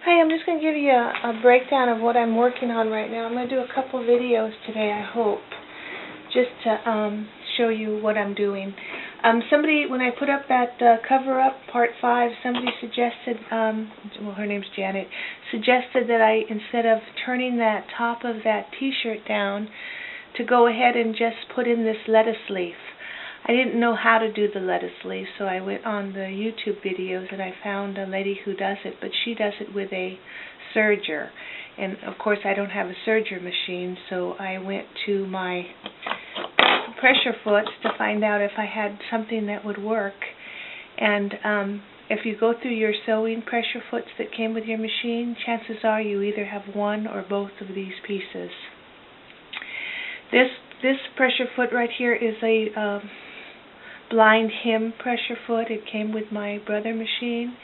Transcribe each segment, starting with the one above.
Hi, I'm just going to give you a breakdown of what I'm working on right now. I'm going to do a couple videos today, I hope, just to show you what I'm doing. Somebody, when I put up that cover-up, Part 5, somebody suggested, well, her name's Janet, suggested that I, instead of turning that top of that t-shirt down, to go ahead and just put in this lettuce leaf. I didn't know how to do the lettuce leaf, so I went on the YouTube videos and I found a lady who does it, but she does it with a serger. And of course I don't have a serger machine, so I went to my pressure foots to find out if I had something that would work. And if you go through your sewing pressure foots that came with your machine, chances are you either have one or both of these pieces. This pressure foot right here is a blind hem pressure foot. It came with my Brother machine.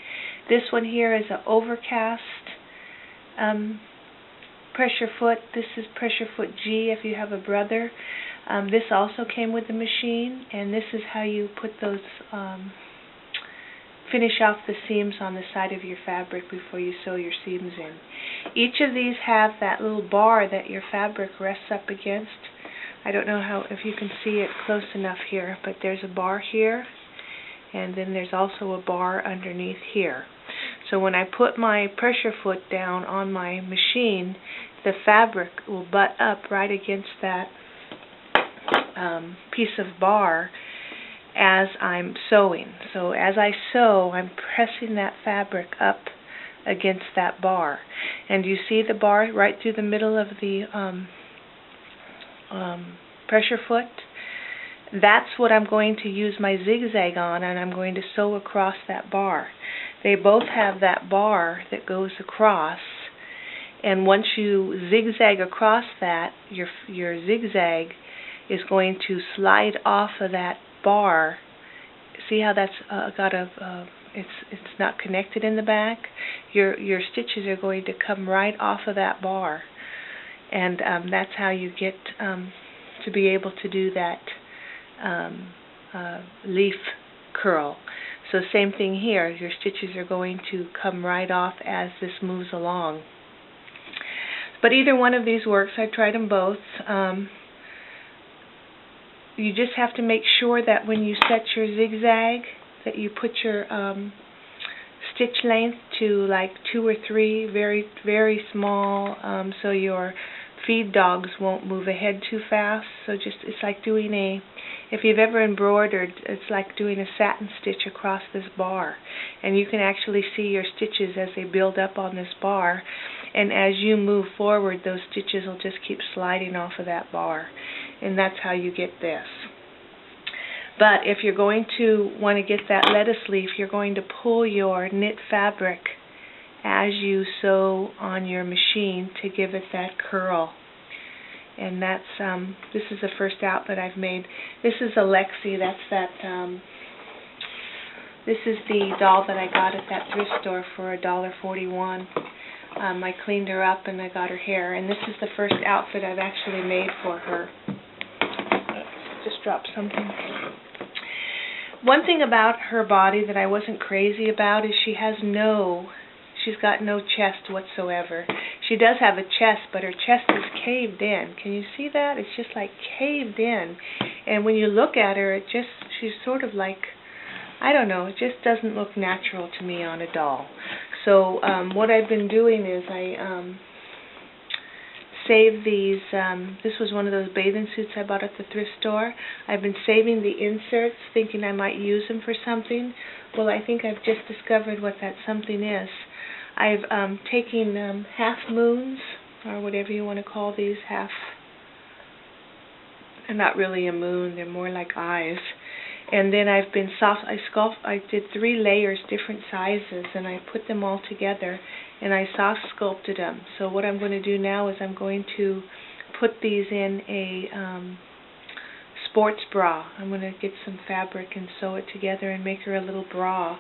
This one here is an overcast pressure foot. This is pressure foot G if you have a Brother. This also came with the machine, and this is how you put those finish off the seams on the side of your fabric before you sew your seams in. Each of these have that little bar that your fabric rests up against. I don't know if you can see it close enough here, but there's a bar here, and then there's also a bar underneath here. So when I put my pressure foot down on my machine, the fabric will butt up right against that piece of bar as I'm sewing. So as I sew, I'm pressing that fabric up against that bar. And you see the bar right through the middle of the pressure foot? That's what I'm going to use my zigzag on, and I'm going to sew across that bar. They both have that bar that goes across, and once you zigzag across that, your zigzag is going to slide off of that bar. See how that's got it's not connected in the back? Your stitches are going to come right off of that bar. And that's how you get to be able to do that leaf curl. So same thing here, your stitches are going to come right off as this moves along. But either one of these works. I tried them both. You just have to make sure that when you set your zigzag that you put your stitch length to like 2 or 3, very, very small, so your feed dogs won't move ahead too fast. So it's like doing if you've ever embroidered, it's like doing a satin stitch across this bar. And you can actually see your stitches as they build up on this bar. And as you move forward, those stitches will just keep sliding off of that bar. And that's how you get this. But if you're going to want to get that lettuce leaf, you're going to pull your knit fabric as you sew on your machine to give it that curl. And that's this is the first outfit I've made. This is Alexi. This is the doll that I got at that thrift store for $1.41. I cleaned her up and I got her hair. And this is the first outfit I've actually made for her. Just dropped something. One thing about her body that I wasn't crazy about is she's got no chest whatsoever. She does have a chest, but her chest is caved in. Can you see that? It's just like caved in. And when you look at her, she's sort of like, I don't know, it just doesn't look natural to me on a doll. So what I've been doing is I saved these. This was one of those bathing suits I bought at the thrift store. I've been saving the inserts, thinking I might use them for something. Well, I think I've just discovered what that something is. I've taken half moons, or whatever you want to call these, they're not really a moon, they're more like eyes. And then I did 3 layers, different sizes, and I put them all together, and I soft sculpted them. So what I'm going to do now is I'm going to put these in a sports bra. I'm going to get some fabric and sew it together and make her a little bra.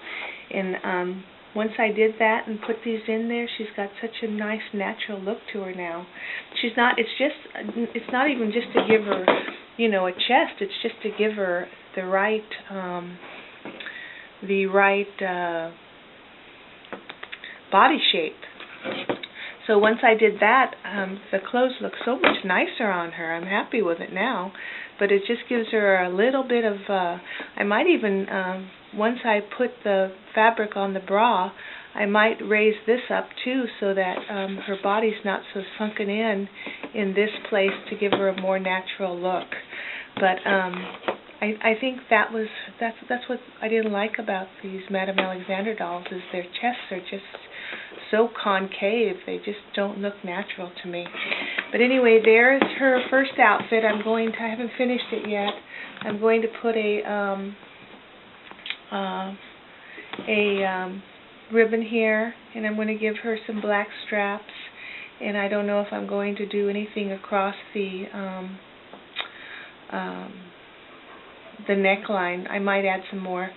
And once I did that and put these in there, she's got such a nice natural look to her now. It's not even just to give her, a chest. It's just to give her the right body shape. So once I did that, the clothes look so much nicer on her. I'm happy with it now. But it just gives her a little bit of, I might even, once I put the fabric on the bra, I might raise this up too so that her body's not so sunken in this place to give her a more natural look. But I think that's what I didn't like about these Madame Alexander dolls, is their chests are just so concave. They just don't look natural to me. But anyway, there's her first outfit. I haven't finished it yet. I'm going to put a ribbon here, and I'm going to give her some black straps. And I don't know if I'm going to do anything across the neckline. I might add some more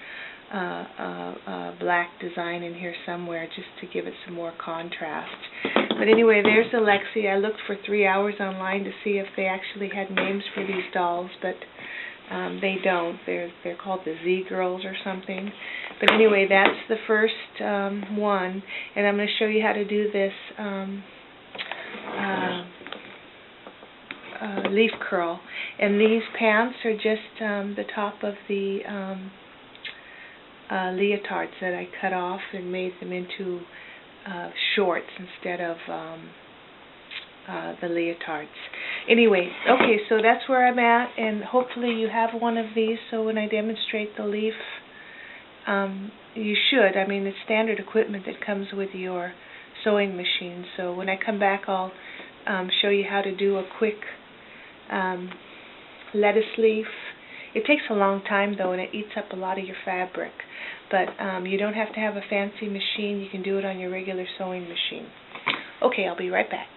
black design in here somewhere just to give it some more contrast. But anyway, there's Alexi. I looked for 3 hours online to see if they actually had names for these dolls, but they don't. They're called the Z Girls or something. But anyway, that's the first one, and I'm going to show you how to do this leaf curl. And these pants are just the top of the leotards that I cut off and made them into shorts instead of the leotards. Anyway, okay, so that's where I'm at, and hopefully you have one of these, so when I demonstrate the leaf, you should. I mean, it's standard equipment that comes with your sewing machine, so when I come back I'll show you how to do a quick lettuce leaf. It takes a long time though, and it eats up a lot of your fabric, but you don't have to have a fancy machine. You can do it on your regular sewing machine. Okay, I'll be right back.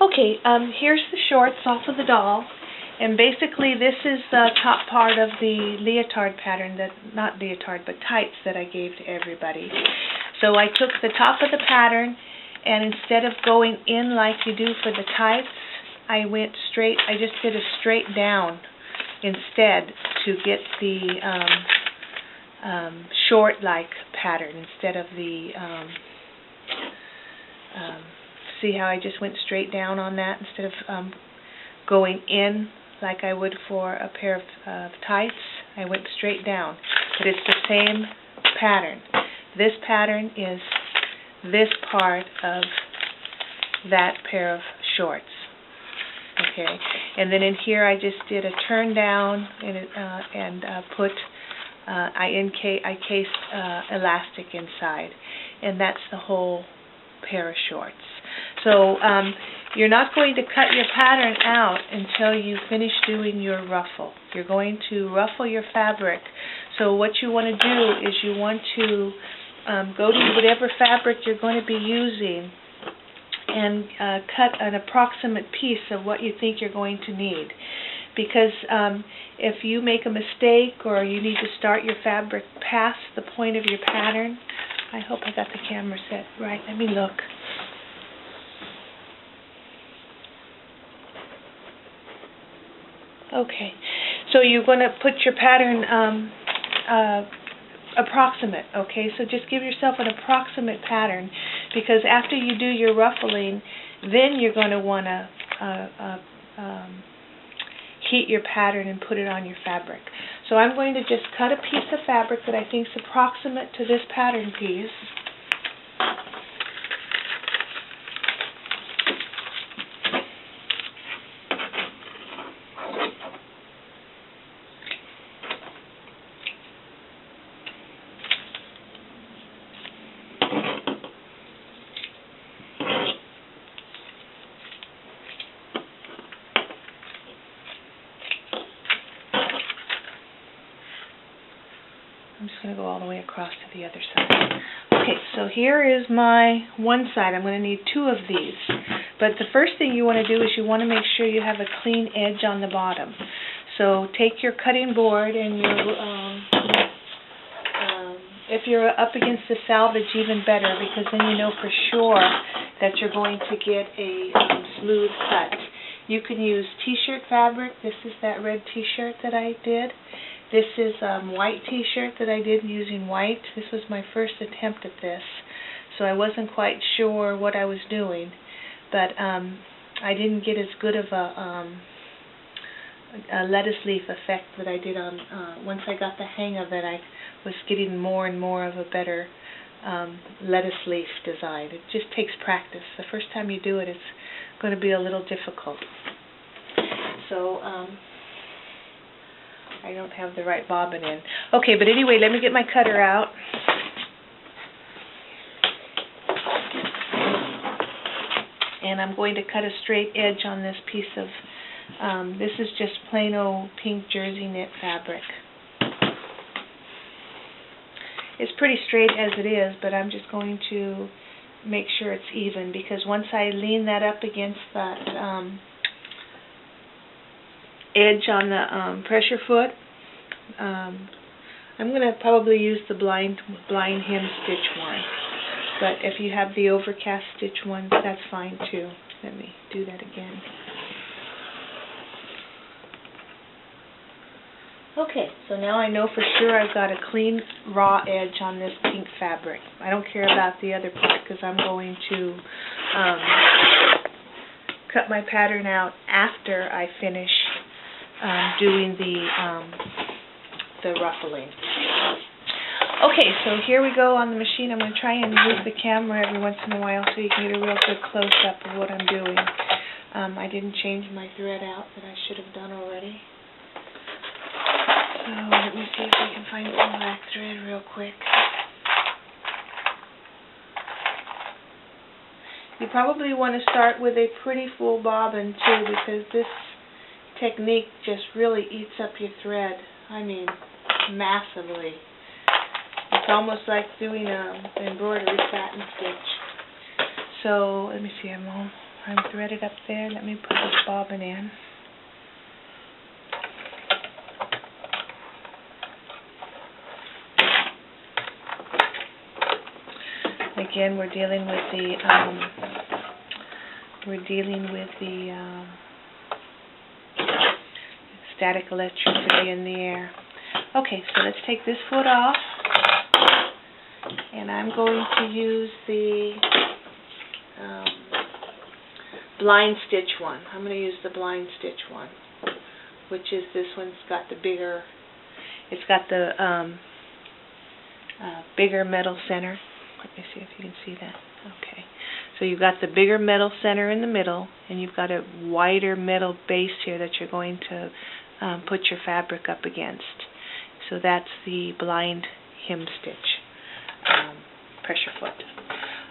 Okay, here's the shorts off of the doll, and basically this is the top part of the leotard pattern, not leotard, but tights that I gave to everybody. So I took the top of the pattern, and instead of going in like you do for the tights, I went straight. I just did a straight down instead to get the short-like pattern instead of the see how I just went straight down on that instead of going in like I would for a pair of tights. I went straight down, but it's the same pattern. This pattern is this part of that pair of shorts. Okay, and then in here I just did a turn down and put I cased elastic inside, and that's the whole pair of shorts. So you're not going to cut your pattern out until you finish doing your ruffle. You're going to ruffle your fabric. So what you want to do is you want to go to whatever fabric you're going to be using and cut an approximate piece of what you think you're going to need. Because if you make a mistake or you need to start your fabric past the point of your pattern, I hope I got the camera set right. Let me look. Okay, so you're going to put your pattern approximate, okay? So just give yourself an approximate pattern, because after you do your ruffling, then you're going to want to heat your pattern and put it on your fabric. So I'm going to just cut a piece of fabric that I think is approximate to this pattern piece. I'm just going to go all the way across to the other side. Okay, so here is my one side. I'm going to need two of these. But the first thing you want to do is you want to make sure you have a clean edge on the bottom. So take your cutting board and your, if you're up against the selvage, even better, because then you know for sure that you're going to get a smooth cut. You can use t-shirt fabric. This is that red t-shirt that I did. This is white t-shirt that I did using white. This was my first attempt at this, so I wasn't quite sure what I was doing, but I didn't get as good of a lettuce leaf effect that I did on, once I got the hang of it, I was getting more and more of a better lettuce leaf design. It just takes practice. The first time you do it, it's going to be a little difficult. So, I don't have the right bobbin in. Okay, but anyway, let me get my cutter out. And I'm going to cut a straight edge on this piece of, this is just plain old pink jersey knit fabric. It's pretty straight as it is, but I'm just going to make sure it's even, because once I lean that up against that edge on the pressure foot, I'm going to probably use the blind hem stitch one. But if you have the overcast stitch ones, that's fine too. Let me do that again. Okay, so now I know for sure I've got a clean raw edge on this pink fabric. I don't care about the other part because I'm going to cut my pattern out after I finish doing the ruffling. Okay, so here we go on the machine. I'm going to try and move the camera every once in a while so you can get a real good close-up of what I'm doing. I didn't change my thread out that I should have done already. So let me see if I can find some black thread real quick. You probably want to start with a pretty full bobbin too, because this technique just really eats up your thread. I mean, massively. It's almost like doing an embroidery satin stitch. So let me see, I'm threaded up there. Let me put this bobbin in. Again, we're dealing with the static electricity in the air. Okay, so let's take this foot off, and I'm going to use the blind stitch one. I'm going to use the blind stitch one, which is this one's got the bigger. It's got the bigger metal center. Let me see if you can see that. Okay. So you've got the bigger metal center in the middle, and you've got a wider metal base here that you're going to put your fabric up against. So that's the blind hem stitch, pressure foot.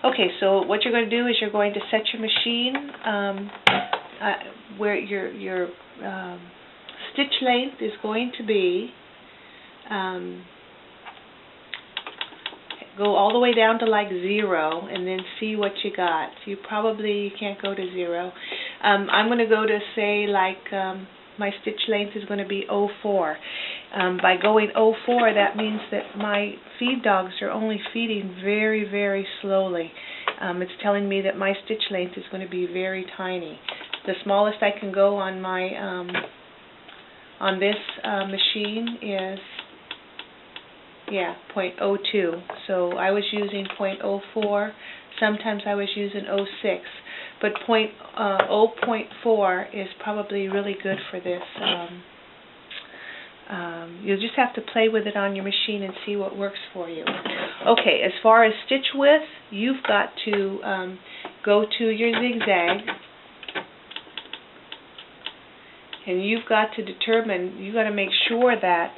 Okay, so what you're going to do is you're going to set your machine where your stitch length is going to be. Go all the way down to like 0 and then see what you got. So you can't go to 0. I'm going to go to say like my stitch length is going to be 04. By going 04, that means that my feed dogs are only feeding very, very slowly. It's telling me that my stitch length is going to be very tiny. The smallest I can go on my on this machine is 0.02. So I was using 0.04. Sometimes I was using 0.06. But 0.4 is probably really good for this. You'll just have to play with it on your machine and see what works for you. Okay, as far as stitch width, you've got to go to your zigzag, and you've got to determine, you've got to make sure that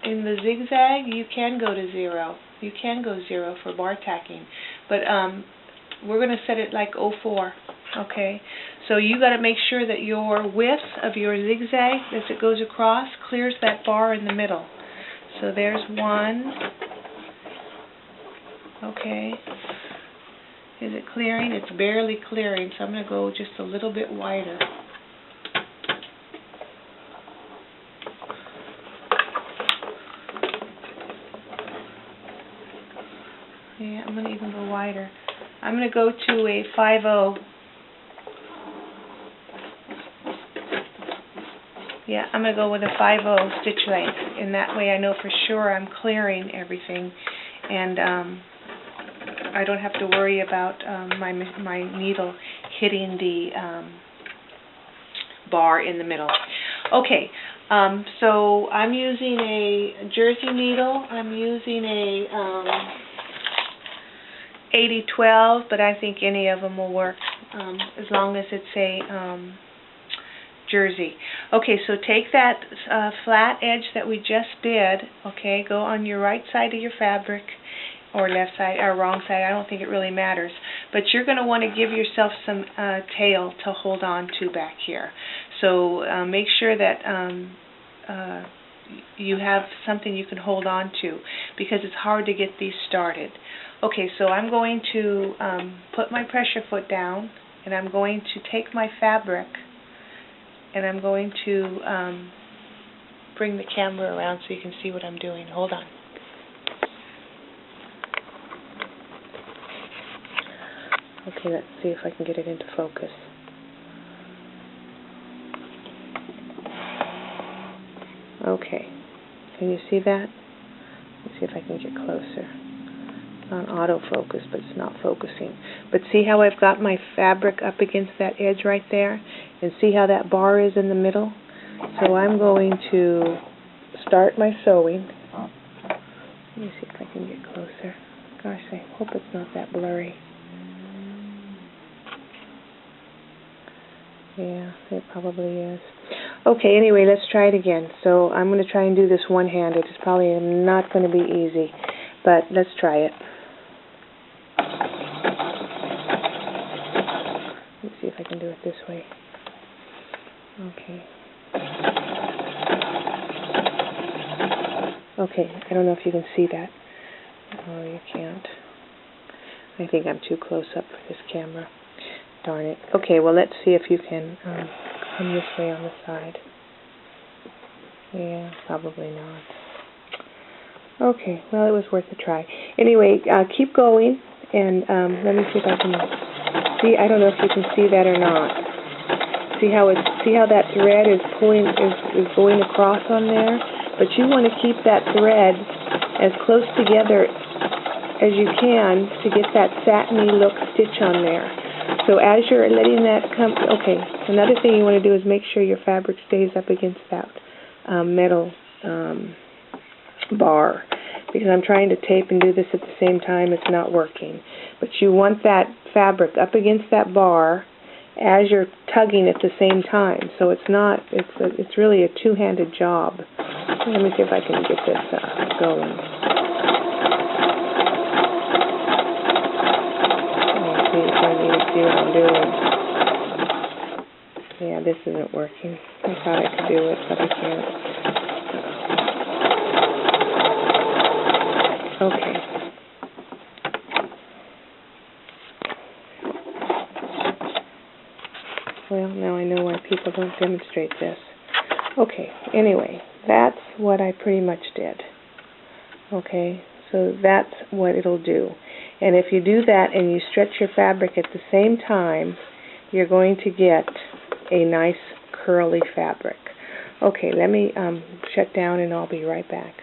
in the zigzag you can go to 0. You can go 0 for bar tacking, but we're going to set it like 04. Okay, so you got to make sure that your width of your zigzag as it goes across clears that bar in the middle. So there's 1. Okay, is it clearing? It's barely clearing, so I'm going to go just a little bit wider. Yeah, I'm going to even go wider. I'm going to go to a 5/0. Yeah, I'm going to go with a 5/0 stitch length, and that way I know for sure I'm clearing everything, and I don't have to worry about my needle hitting the bar in the middle. Okay, so I'm using a jersey needle. I'm using a 80/12, but I think any of them will work as long as it's a jersey. Okay, so take that flat edge that we just did, okay, go on your right side of your fabric, or left side, or wrong side, I don't think it really matters, but you're going to want to give yourself some tail to hold on to back here. So make sure that you have something you can hold on to, because it's hard to get these started. Okay, so I'm going to put my pressure foot down, and I'm going to take my fabric, and I'm going to bring the camera around so you can see what I'm doing. Hold on. Okay, let's see if I can get it into focus. Okay, can you see that? Let's see if I can get closer. It's on autofocus, but it's not focusing. But see how I've got my fabric up against that edge right there? And see how that bar is in the middle? So I'm going to start my sewing. Let me see if I can get closer. Gosh, I hope it's not that blurry. Yeah, it probably is. Okay, anyway, let's try it again. So I'm going to try and do this one-handed. It's probably not going to be easy, but let's try it. Let's see if I can do it this way. Okay. Okay, I don't know if you can see that. Oh, you can't. I think I'm too close up for this camera. Darn it. Okay, well, let's see if you can come this way on the side. Yeah, probably not. Okay, well, it was worth a try. Anyway, keep going, and let me see if I can see. I don't know if you can see that or not. See how that thread is pulling, is going across on there? But you want to keep that thread as close together as you can to get that satiny look stitch on there. So as you're letting that come, okay, another thing you want to do is make sure your fabric stays up against that metal bar, because I'm trying to tape and do this at the same time. It's not working. But you want that fabric up against that bar as you're tugging at the same time. So it's not, it's really a two-handed job. Let me see if I can get this going. See what I'm doing. Yeah, this isn't working. I thought I could do it, but I can't. Okay. Well, now I know why people don't demonstrate this. Okay, anyway, that's what I pretty much did. Okay, so that's what it'll do. And if you do that and you stretch your fabric at the same time, you're going to get a nice curly fabric. Okay, let me shut down and I'll be right back.